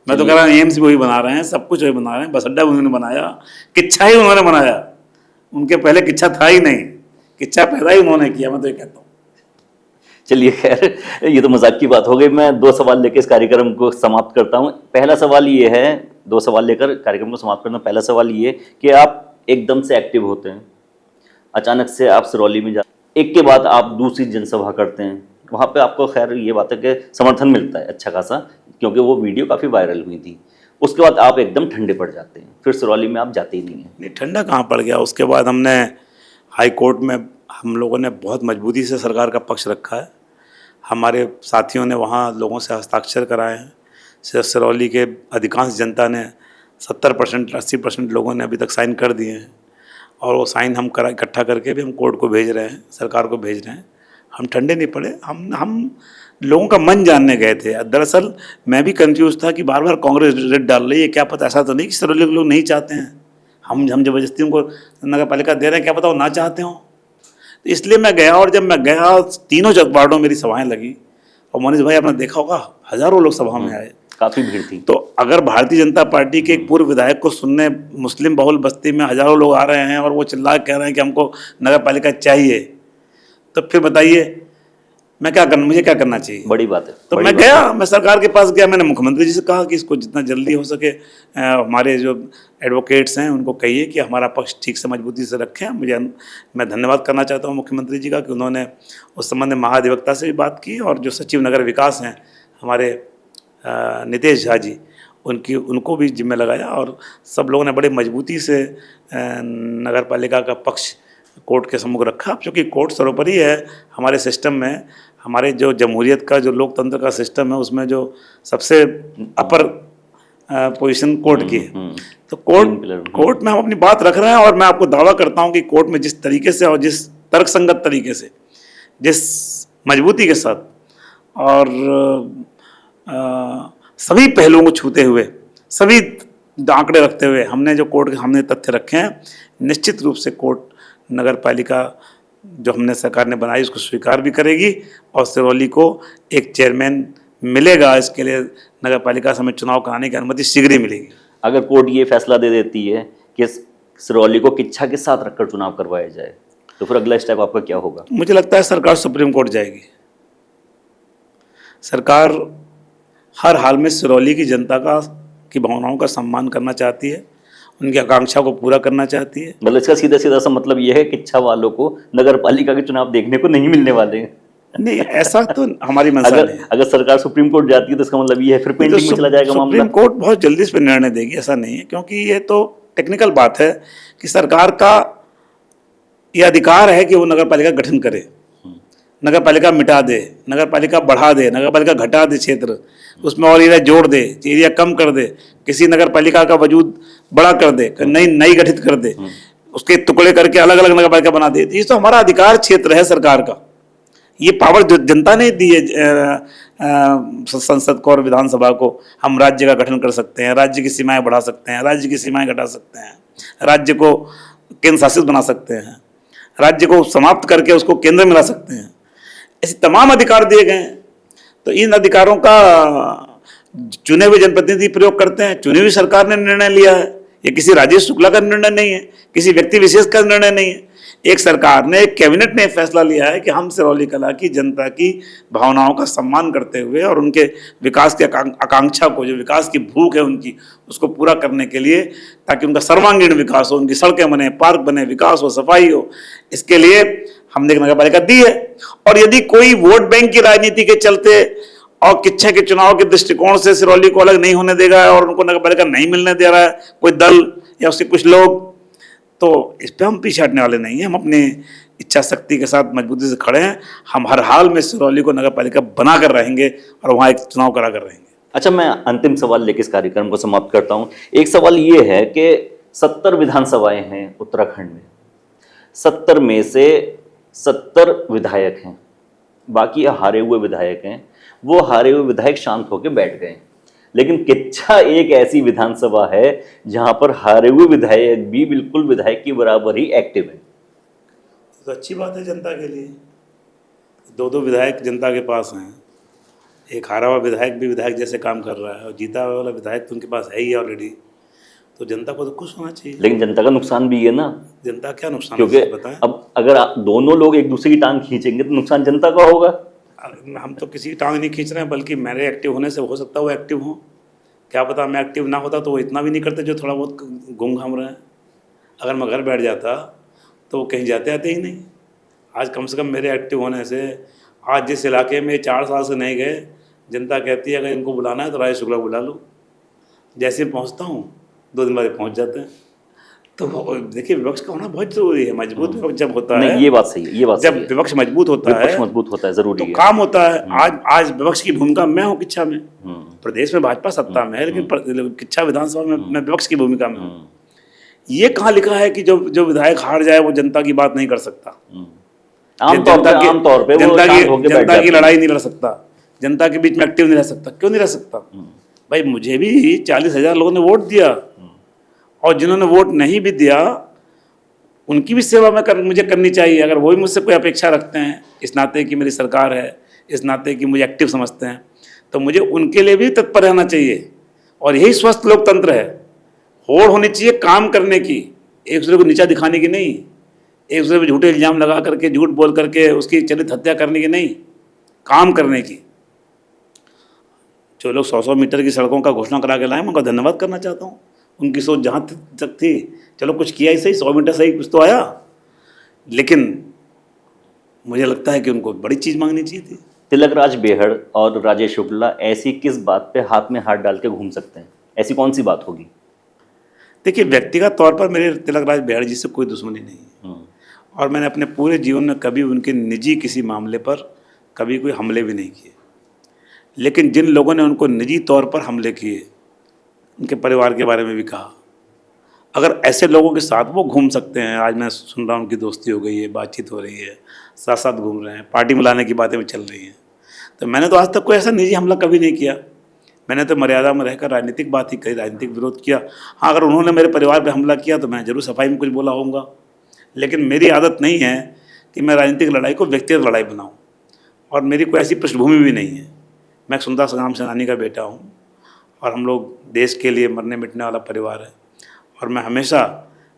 मैं तो कह रहा हूँ एम्स भी वही बना रहे हैं, सब कुछ वही बना रहे हैं, बस अड्डा भी उन्होंने बनाया, किच्छा ही उन्होंने बनाया। उनके पहले किच्छा था ही नहीं, किच्छा पैदा ही उन्होंने किया, मैं तो ये कहता हूँ। चलिए खैर, ये तो मजाक की बात हो गई। मैं 2 सवाल लेकर इस कार्यक्रम को समाप्त करता हूँ। पहला सवाल ये है, 2 सवाल लेकर कार्यक्रम को समाप्त करना। पहला सवाल ये कि आप एकदम से एक्टिव होते हैं, अचानक से आप सिरौली में एक के बाद आप दूसरी जनसभा करते हैं, वहाँ पे आपको खैर ये बात है कि समर्थन मिलता है अच्छा खासा, क्योंकि वो वीडियो काफ़ी वायरल हुई थी। उसके बाद आप एकदम ठंडे पड़ जाते हैं, फिर सिरौली में आप जाते ही नहीं हैं। नहीं, ठंडा कहाँ पड़ गया। उसके बाद हमने हाई कोर्ट में हम लोगों ने बहुत मजबूती से सरकार का पक्ष रखा है। हमारे साथियों ने वहाँ लोगों से हस्ताक्षर कराए हैं। सिरौली के अधिकांश जनता ने 70% 80% लोगों ने अभी तक साइन कर दिए हैं, और वो साइन हम इकट्ठा करके भी हम कोर्ट को भेज रहे हैं, सरकार को भेज रहे हैं। हम ठंडे नहीं पड़े। हम लोगों का मन जानने गए थे। दरअसल मैं भी कंफ्यूज था कि बार बार कांग्रेस रेड डाल रही है, क्या पता ऐसा तो नहीं कि सिरौली के लोग नहीं चाहते हैं। हम जबरदस्ती उनको नगर पालिका दे रहे हैं, क्या पता वो ना चाहते हों। तो इसलिए मैं गया, और जब मैं गया तीनों वार्डों मेरी सभाएं लगी, और मोनिश भाई आपने देखा होगा हज़ारों लोग सभा में आए, काफ़ी भीड़ थी। तो अगर भारतीय जनता पार्टी के एक पूर्व विधायक को सुनने मुस्लिम बहुल बस्ती में हज़ारों लोग आ रहे हैं और वो चिल्ला कह रहे हैं कि हमको नगर पालिका चाहिए, तो फिर बताइए मुझे क्या करना चाहिए। बड़ी बात है। तो मैं गया, मैं सरकार के पास गया, मैंने मुख्यमंत्री जी से कहा कि इसको जितना जल्दी हो सके हमारे जो एडवोकेट्स हैं उनको कहिए कि हमारा पक्ष ठीक से मजबूती से रखें। मैं धन्यवाद करना चाहता हूँ मुख्यमंत्री जी का कि उन्होंने उस संबंध में महाधिवक्ता से भी बात की, और जो सचिव नगर विकास हैं हमारे नितेश झा जी, उनको भी जिम्मे लगाया, और सब लोगों ने बड़े मजबूती से नगर पालिका का पक्ष कोर्ट के सम्मुख रखा। क्योंकि कोर्ट सर्वोपरि है हमारे सिस्टम में। हमारे जो जमहूरियत का जो लोकतंत्र का सिस्टम है उसमें जो सबसे अपर पोजीशन कोर्ट की है। तो कोर्ट में हम अपनी बात रख रहे हैं, और मैं आपको दावा करता हूं कि कोर्ट में जिस तरीके से और जिस तर्कसंगत तरीके से, जिस मजबूती के साथ और सभी पहलुओं को छूते हुए, सभी आंकड़े रखते हुए हमने तथ्य रखे हैं, निश्चित रूप से कोर्ट नगर पालिका जो हमने सरकार ने बनाई उसको स्वीकार भी करेगी, और सिरौली को एक चेयरमैन मिलेगा। इसके लिए नगर पालिका से हमें चुनाव कराने की अनुमति शीघ्र ही मिलेगी। अगर कोर्ट ये फैसला दे देती है कि सिरौली को किच्छा के साथ रखकर चुनाव करवाया जाए, तो फिर अगला स्टेप आपका क्या होगा? मुझे लगता है सरकार सुप्रीम कोर्ट जाएगी। सरकार हर हाल में सिरौली की जनता की भावनाओं का सम्मान करना चाहती है, उनकी आकांक्षा को पूरा करना चाहती है। मतलब इसका सीधा सीधा सा मतलब यह है कि इच्छा वालों को नगर पालिका के चुनाव देखने को नहीं मिलने वाले हैं। नहीं, ऐसा तो हमारी मंशा नहीं है। अगर सरकार सुप्रीम कोर्ट जाती है तो इसका मतलब ये है फिर पेंडिंग में चला जाएगा मामला। सुप्रीम कोर्ट बहुत जल्दी इस पर निर्णय देगी, ऐसा नहीं है, क्योंकि ये तो टेक्निकल बात है कि सरकार का ये अधिकार है कि वो नगर पालिका गठन करे, नगर पालिका मिटा दे, नगर पालिका बढ़ा दे, नगर पालिका घटा दे क्षेत्र, उसमें और एरिया जोड़ दे, एरिया कम कर दे, किसी नगर पालिका का वजूद बड़ा कर दे, नई गठित कर दे, उसके टुकड़े करके अलग अलग नगर पालिका बना दे। ये तो हमारा अधिकार क्षेत्र है सरकार का। ये पावर जो जनता ने दी है संसद को और विधानसभा को। हम राज्य का गठन कर सकते हैं, राज्य की सीमाएं बढ़ा सकते हैं, राज्य की सीमाएं घटा सकते हैं, राज्य को केंद्र शासित बना सकते हैं, राज्य को समाप्त करके उसको केंद्र में ला सकते हैं। ऐसे तमाम अधिकार दिए गए हैं। तो इन अधिकारों का चुने हुए जनप्रतिनिधि प्रयोग करते हैं। चुनी हुई सरकार ने निर्णय लिया है, ये किसी राजेश शुक्ला का निर्णय नहीं है, किसी व्यक्ति विशेष का निर्णय नहीं है। एक सरकार ने, एक कैबिनेट ने फैसला लिया है कि हम सिरौली कला की जनता की भावनाओं का सम्मान करते हुए और उनके विकास की आकांक्षा को, जो विकास की भूख है उनकी, उसको पूरा करने के लिए, ताकि उनका सर्वांगीण विकास हो, उनकी सड़कें बने, पार्क बने, विकास हो, सफाई हो, इसके लिए हमने एक नगर पालिका दी है। और यदि कोई वोट बैंक की राजनीति के चलते और किच्छा के चुनाव के दृष्टिकोण से सिरौली को अलग नहीं होने देगा और उनको नगर पालिका नहीं मिलने दे रहा है कोई दल या उसके कुछ लोग, तो इस पर हम पीछे हटने वाले नहीं हैं। हम अपनी इच्छा शक्ति के साथ मजबूती से खड़े हैं। हम हर हाल में सिरौली को नगर पालिका बना कर रहेंगे और वहाँ एक चुनाव करा कर रहेंगे। अच्छा, मैं अंतिम सवाल लेकर इस कार्यक्रम को समाप्त करता हूं। एक सवाल ये है कि 70 विधानसभाएं हैं उत्तराखंड में, 70 में से 70 विधायक हैं, बाकी हारे हुए विधायक हैं। वो हारे हुए विधायक शांत होकर बैठ गए, लेकिन किच्छा एक ऐसी विधानसभा है जहां पर हारे हुए विधायक भी बिल्कुल विधायक की बराबर ही एक्टिव है। तो अच्छी बात है जनता के लिए, दो दो विधायक जनता के पास हैं। एक हारा हुआ विधायक भी विधायक जैसे काम कर रहा है और जीता हुआ वाला विधायक तो उनके पास है ही ऑलरेडी, तो जनता को तो खुश होना चाहिए। लेकिन जनता का नुकसान भी है ना, जनता क्या नुकसान क्योंकि है बताएं। अब अगर दोनों लोग एक दूसरे की टांग खींचेंगे तो नुकसान जनता का होगा। हम तो किसी की टांग नहीं खींच रहे हैं, बल्कि मेरे एक्टिव होने से हो सकता है वो एक्टिव हो, क्या पता मैं एक्टिव ना होता तो वो इतना भी नहीं करते जो थोड़ा बहुत घूम घाम रहे हैं। अगर मैं घर बैठ जाता तो वो कहीं जाते आते ही नहीं। आज कम से कम मेरे एक्टिव होने से आज जिस इलाके में 4 साल से नहीं गए, जनता कहती है अगर इनको बुलाना है तो राजेश शुक्ला बुला लो। जैसे पहुंचता हूं 2 दिन बाद पहुंच जाते हैं। तो देखिए, विपक्ष का होना बहुत जरूरी है। मजबूत विपक्ष जब होता है, नहीं, ये बात सही है, ये बात जब सही है। विपक्ष मजबूत होता विपक्ष है मजबूत होता है, जरूरी तो है। काम होता है। आज विपक्ष की भूमिका मैं हूँ किच्छा में। हम्म, प्रदेश में भाजपा सत्ता में है, लेकिन किच्छा विधानसभा में मैं विपक्ष की भूमिका में हूँ। ये कहाँ लिखा है कि जो विधायक हार जाए वो जनता की बात नहीं कर सकता, आमतौर पे वो शांत होके बैठ जनता जाते की हैं। लड़ाई नहीं लड़ सकता, जनता के बीच में एक्टिव नहीं रह सकता। क्यों नहीं रह सकता? भाई मुझे भी 40,000 लोगों ने वोट दिया, और जिन्होंने वोट नहीं भी दिया उनकी भी सेवा मुझे करनी चाहिए। अगर वो भी मुझसे कोई अपेक्षा रखते हैं इस नाते कि मेरी सरकार है, इस नाते कि मुझे एक्टिव समझते हैं, तो मुझे उनके लिए भी तत्पर रहना चाहिए। और यही स्वस्थ लोकतंत्र है। होड़ होनी चाहिए काम करने की, एक दूसरे को नीचा दिखाने की नहीं, एक दूसरे पर झूठे इल्जाम लगा करके, झूठ बोल करके उसकी चरित्र हत्या करने की नहीं, काम करने की। जो लोग 100-100 मीटर की सड़कों का घोषणा करा के लाए, मैं उनका धन्यवाद करना चाहता हूँ। उनकी सोच जहाँ तक थी, चलो कुछ किया ही सही, 100 मीटर सही कुछ तो आया, लेकिन मुझे लगता है कि उनको बड़ी चीज़ मांगनी चाहिए थी। तिलकराज बेहड़ और राजेश शुक्ला ऐसी किस बात पे हाथ में हाथ डाल के घूम सकते हैं? ऐसी कौन सी बात होगी? देखिए, व्यक्तिगत तौर पर मेरे तिलकराज बेहड़ जी से कोई दुश्मनी नहीं है, और मैंने अपने पूरे जीवन में कभी उनके निजी किसी मामले पर कभी कोई हमले भी नहीं किए। लेकिन जिन लोगों ने उनको निजी तौर पर हमले किए, उनके परिवार के बारे में भी कहा, अगर ऐसे लोगों के साथ वो घूम सकते हैं, आज मैं सुन रहा हूँ उनकी दोस्ती हो गई है, बातचीत हो रही है, साथ साथ घूम रहे हैं, पार्टी मिलाने की बातें भी चल रही हैं, तो मैंने तो आज तक कोई ऐसा निजी हमला कभी नहीं किया। मैंने तो मर्यादा में रहकर राजनीतिक बात ही करी, राजनीतिक विरोध किया। हाँ, अगर उन्होंने मेरे परिवार पर हमला किया तो मैं जरूर सफाई में कुछ बोला होऊंगा, लेकिन मेरी आदत नहीं है कि मैं राजनीतिक लड़ाई को व्यक्तिगत लड़ाई बनाऊँ, और मेरी कोई ऐसी पृष्ठभूमि भी नहीं है। मैं एक स्वतंत्रता संग्राम सेनानी का बेटा हूँ, और हम लोग देश के लिए मरने मिटने वाला परिवार है, और मैं हमेशा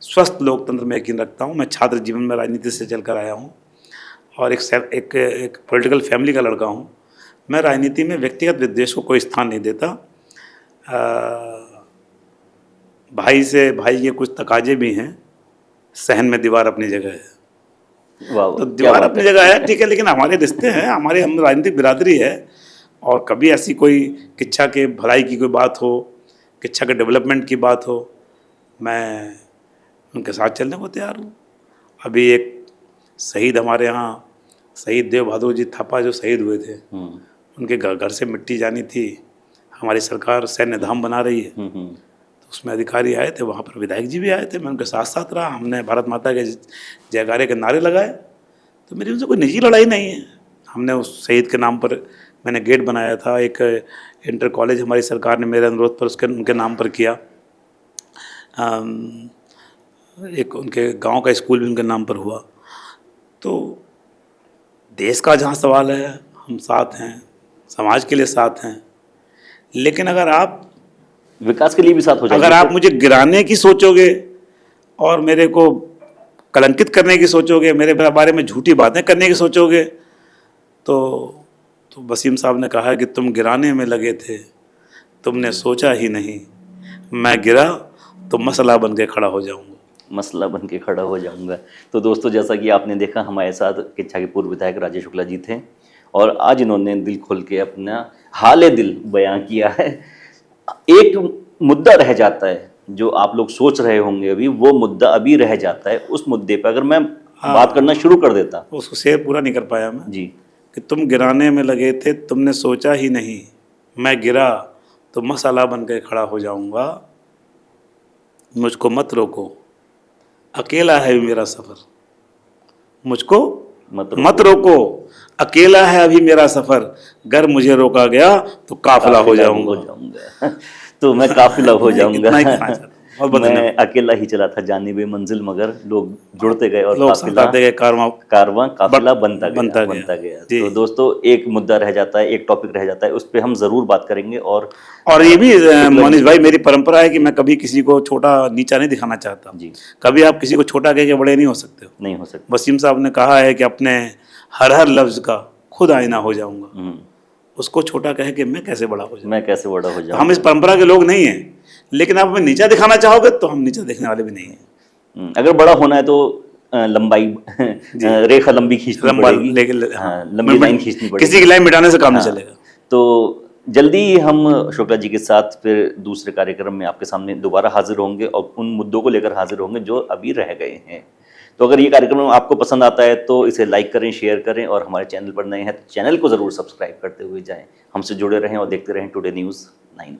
स्वस्थ लोकतंत्र में यकीन रखता हूँ। मैं छात्र जीवन में राजनीति से चलकर आया हूँ, और एक पॉलिटिकल फैमिली का लड़का हूँ। मैं राजनीति में व्यक्तिगत विद्वेष को कोई स्थान नहीं देता। भाई के कुछ तकाजे भी हैं, सहन में दीवार अपनी जगह है। तो दीवार अपनी जगह है, ठीक है, लेकिन हमारे रिश्ते हैं, हम राजनीतिक बिरादरी है, और कभी ऐसी कोई किच्छा के भलाई की कोई बात हो, किच्छा के डेवलपमेंट की बात हो, मैं उनके साथ चलने को तैयार हूँ। अभी एक शहीद हमारे यहाँ, शहीद देव बहादुर जी थापा जो शहीद हुए थे, उनके घर से मिट्टी जानी थी। हमारी सरकार सैन्य धाम बना रही है, तो उसमें अधिकारी आए थे, वहाँ पर विधायक जी भी आए थे, मैं उनके साथ साथ रहा। हमने भारत माता के जयकारे के नारे लगाए। तो मेरी उनसे कोई निजी लड़ाई नहीं है। हमने उस शहीद के नाम पर मैंने गेट बनाया था, एक इंटर कॉलेज हमारी सरकार ने मेरे अनुरोध पर उनके नाम पर किया, एक उनके गांव का स्कूल भी उनके नाम पर हुआ। तो देश का जहां सवाल है, हम साथ हैं, समाज के लिए साथ हैं, लेकिन अगर आप विकास के लिए भी साथ हो जाएंगे, अगर आप मुझे गिराने की सोचोगे और मेरे को कलंकित करने की सोचोगे, मेरे बारे में झूठी बातें करने की सोचोगे, तो वसीम साहब ने कहा कि तुम गिराने में लगे थे, तुमने सोचा ही नहीं, मैं गिरा तो मसला बन के खड़ा हो जाऊंगा। मसला बन के खड़ा हो जाऊंगा। तो दोस्तों, जैसा कि आपने देखा, हमारे साथ किच्छा के पूर्व विधायक राजेश शुक्ला जी थे, और आज इन्होंने दिल खोल के अपना हाल दिल बयां किया है। एक मुद्दा रह जाता है जो आप लोग सोच रहे होंगे, अभी वो मुद्दा अभी रह जाता है। उस मुद्दे पर अगर मैं बात करना शुरू कर देता, उसको शेर पूरा नहीं कर पाया मैं जी, कि तुम गिराने में लगे थे, तुमने सोचा ही नहीं, मैं गिरा तो मसाला बन के खड़ा हो जाऊंगा। मुझको मत रोको, अकेला है मेरा सफ़र। मुझको मत रोको, अकेला है अभी मेरा सफ़र। अगर मुझे रोका गया तो काफिला हो जाऊंगा। तो मैं काफिला हो मैं इतना ही कहना जाऊंगा। चाहता हूँ। बहुत बहुत मैं धन्यवाद। अकेला ही चला था जानिबे मंजिल, मगर लोग जुड़ते गए और लोग काफिला समझाते गए, कारवां काफिला बनता बनता गया। जी। तो दोस्तों, एक मुद्दा रह जाता है, एक टॉपिक रह जाता है, उस पर हम जरूर बात करेंगे। और और ये भी शुक्ला मोनिश जी, भाई, मेरी परंपरा है कि मैं कभी किसी को छोटा नीचा नहीं दिखाना चाहता। जी, कभी आप किसी को छोटा कह के बड़े नहीं हो सकते हो। नहीं हो सकता। वसीम साहब ने कहा है कि अपने हर हर लफ्ज का खुद आईना हो जाऊंगा। उसको छोटा कह के मैं कैसे बड़ा हो जाऊँ? मैं कैसे बड़ा हो तो जाऊं? हम इस परंपरा के लोग नहीं हैं। लेकिन आप हमें नीचा दिखाना चाहोगे तो हम नीचा देखने वाले भी नहीं हैं। अगर बड़ा होना है तो लंबाई रेखा लंबी खींचनी लंबा पड़ेगी। लेकिन हाँ, लंबी लाइन खींचनी पड़ेगी। किसी की लाइन मिटाने से काम नहीं हाँ, चलेगा। तो जल्दी ही हम शुक्ला जी के साथ फिर दूसरे कार्यक्रम में आपके सामने दोबारा हाजिर होंगे और उन मुद्दों को लेकर हाजिर होंगे जो अभी रह गए हैं। तो अगर ये कार्यक्रम आपको पसंद आता है तो इसे लाइक करें, शेयर करें, और हमारे चैनल पर नए हैं तो चैनल को ज़रूर सब्सक्राइब करते हुए जाएं। हमसे जुड़े रहें और देखते रहें टुडे न्यूज़ 9।